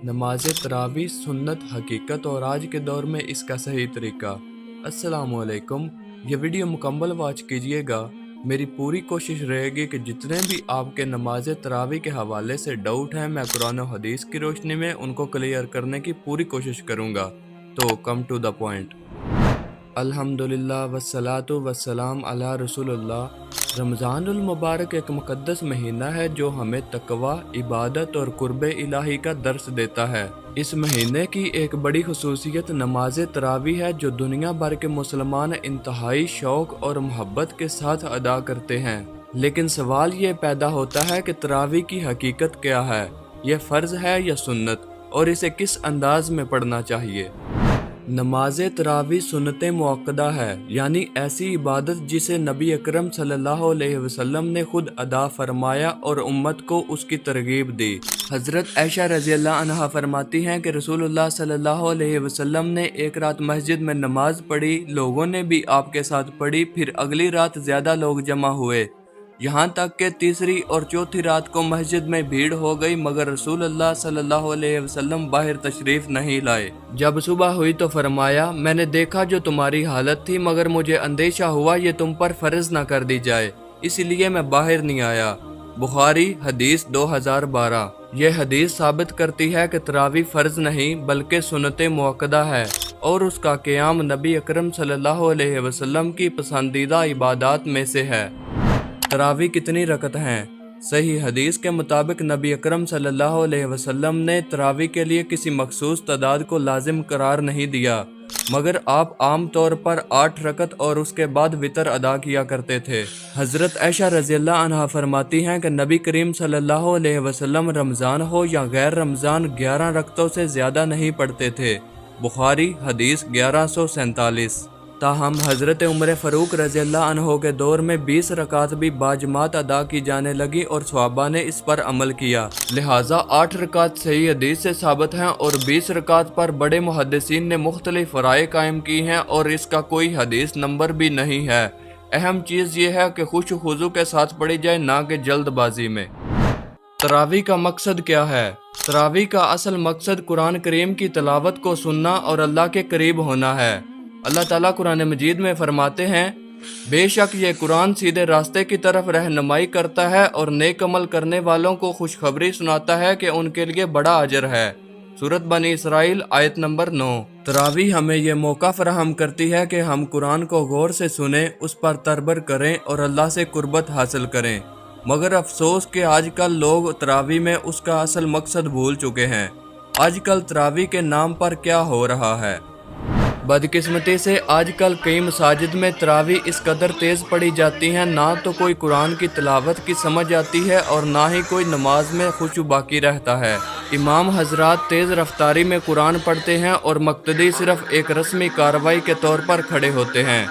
नमाज तरावी सुन्नत हकीकत और आज के दौर में इसका सही तरीका। अस्सलामुअलैकुम। ये वीडियो मुकम्मल वॉच कीजिएगा। मेरी पूरी कोशिश रहेगी कि जितने भी आपके नमाज तरावी के हवाले से डाउट हैं मैं कुरान और हदीस की रोशनी में उनको क्लियर करने की पूरी कोशिश करूँगा। तो कम टू द पॉइंट। अल्हम्दुलिल्लाह वस्सलातु वस्सलाम अला रसूलुल्लाह। रमज़ानुल मुबारक एक मुक़द्दस महीना है जो हमें तकवा, इबादत और कुर्बे इलाही का दर्स देता है। इस महीने की एक बड़ी खुसूसियत नमाज तरावी है जो दुनिया भर के मुसलमान इंतहाई शौक और मोहब्बत के साथ अदा करते हैं। लेकिन सवाल ये पैदा होता है कि तरावी की हकीकत क्या है, यह फ़र्ज़ है या सुन्नत, और इसे किस अंदाज में पढ़ना चाहिए। नमाज तरावी सुन्नत मुअक्कदा है, यानी ऐसी इबादत जिसे नबी अकरम सल्लल्लाहु अलैहि वसल्लम ने खुद अदा फरमाया और उम्मत को उसकी तरगीब दी। हज़रत आयशा रज़ियल्लाहु अन्हा फरमाती हैं कि रसूलुल्लाह सल्लल्लाहु अलैहि वसल्लम ने एक रात मस्जिद में नमाज पढ़ी, लोगों ने भी आपके साथ पढ़ी, फिर अगली रात ज़्यादा लोग जमा हुए, यहाँ तक कि तीसरी और चौथी रात को मस्जिद में भीड़ हो गई, मगर रसूलुल्लाह सल्लल्लाहु अलैहि वसल्लम बाहर तशरीफ नहीं लाए। जब सुबह हुई तो फरमाया, मैंने देखा जो तुम्हारी हालत थी, मगर मुझे अंदेशा हुआ ये तुम पर फर्ज न कर दी जाए, इसलिए मैं बाहर नहीं आया। बुखारी हदीस 2012। यह हदीस साबित करती है कि तरावी फ़र्ज नहीं बल्कि सुन्नत मुअक्कदा है और उसका क़याम नबी अकरम सल्लल्लाहु अलैहि वसल्लम की पसंदीदा इबादात में से है। तरावी कितनी रकत हैं? सही हदीस के मुताबिक नबी अकरम सल्लल्लाहु अलैहि वसल्लम ने तरावी के लिए किसी मखसूस तादाद को लाजिम करार नहीं दिया, मगर आप आम तौर पर 8 रकत और उसके बाद वितर अदा किया करते थे। हज़रत आयशा रज़ियल्लाहु अन्हा फरमाती हैं कि नबी करीम सल्लल्लाहु अलैहि वसल्लम रमज़ान हो या गैर रमज़ान 11 रकतों से ज़्यादा नहीं पढ़ते थे। बुखारी हदीस 1147। ताहम हज़रत उमर फ़ारूक रज़ियल्लाहु अन्हु के दौर में 20 रकात भी बाजमात अदा की जाने लगी और सहाबा ने इस पर अमल किया, लिहाजा 8 रकात सही हदीस से साबित हैं और 20 रकात पर बड़े मुहद्दिसीन ने मुख्तलिफ फ़राए कायम की हैं और इसका कोई हदीस नंबर भी नहीं है। अहम चीज़ ये है कि खुश खुजू के साथ पढ़ी जाए, ना कि जल्दबाजी में। तरावी का मकसद क्या है? तरावी का असल मकसद कुरान करीम की तिलावत को सुनना और अल्लाह के करीब होना है। अल्लाह ताला कुरान मजीद में फरमाते हैं, बेशक ये कुरान सीधे रास्ते की तरफ रहनुमाई करता है और नेक अमल करने वालों को खुशखबरी सुनाता है कि उनके लिए बड़ा अजर है। सूरत बनी इसराइल आयत नंबर 9। तरावी हमें यह मौका फराहम करती है कि हम कुरान को गौर से सुनें, उस पर तर्बर करें और अल्लाह से कुर्बत हासिल करें। मगर अफसोस कि आजकल लोग तरावी में उसका असल मकसद भूल चुके हैं। आजकल तरावी के नाम पर क्या हो रहा है? बदकिस्मती से आजकल कई मसाजिद में तरावी इस कदर तेज़ पढ़ी जाती हैं, ना तो कोई कुरान की तिलावत की समझ आती है और ना ही कोई नमाज में खुशू बाकी रहता है। इमाम हजरात तेज़ रफ्तारी में कुरान पढ़ते हैं और मक्तदी सिर्फ एक रस्मी कार्रवाई के तौर पर खड़े होते हैं।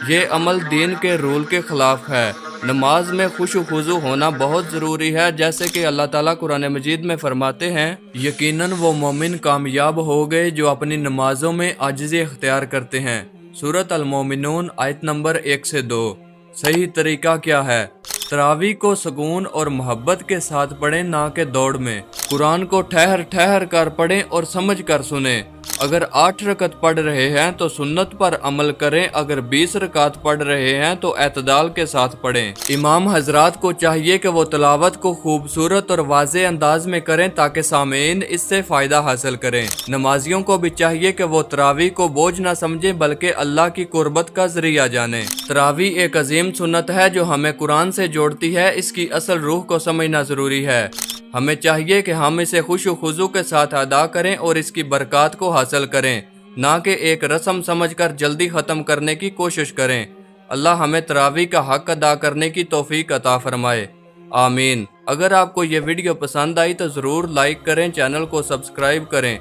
ये अमल दीन के रूल के ख़िलाफ़ है। नमाज में खुशू खुजू होना बहुत ज़रूरी है, जैसे कि अल्लाह ताला कुरान मजीद में फरमाते हैं, यकीनन वो मोमिन कामयाब हो गए जो अपनी नमाजों में आजिज़ी इख्तियार करते हैं। सूरत अल-मोमिनून आयत नंबर 1 से 2। सही तरीका क्या है? तरावी को सुकून और मोहब्बत के साथ पढ़ें, ना कि दौड़ में। कुरान को ठहर ठहर कर पढ़ें और समझ कर सुनें। अगर 8 रकत पढ़ रहे हैं तो सुन्नत पर अमल करें, अगर 20 रकात पढ़ रहे हैं तो एतदाल के साथ पढ़ें। इमाम हजरात को चाहिए कि वो तिलावत को खूबसूरत और वाज़े अंदाज में करें ताकि सामीन इससे फ़ायदा हासिल करें। नमाजियों को भी चाहिए कि वो तरावी को बोझ न समझें बल्कि अल्लाह की कुर्बत का ज़रिया जाने। तरावी एक अजीम सुन्नत है जो हमें कुरान से जोड़ती है। इसकी असल रूह को समझना ज़रूरी है। हमें चाहिए कि हम इसे खुशू खुजू के साथ अदा करें और इसकी बरक़ात को हासिल करें, ना कि एक रस्म समझकर जल्दी ख़त्म करने की कोशिश करें। अल्लाह हमें तरावी का हक़ अदा करने की तौफ़ीक अता फ़रमाए। आमीन। अगर आपको ये वीडियो पसंद आई तो ज़रूर लाइक करें, चैनल को सब्सक्राइब करें।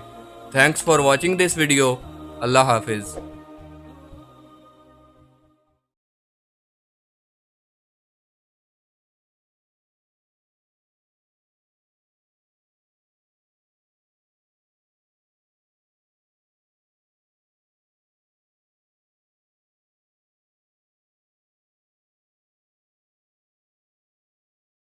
Thanks for watching this video. अल्लाह हाफिज़।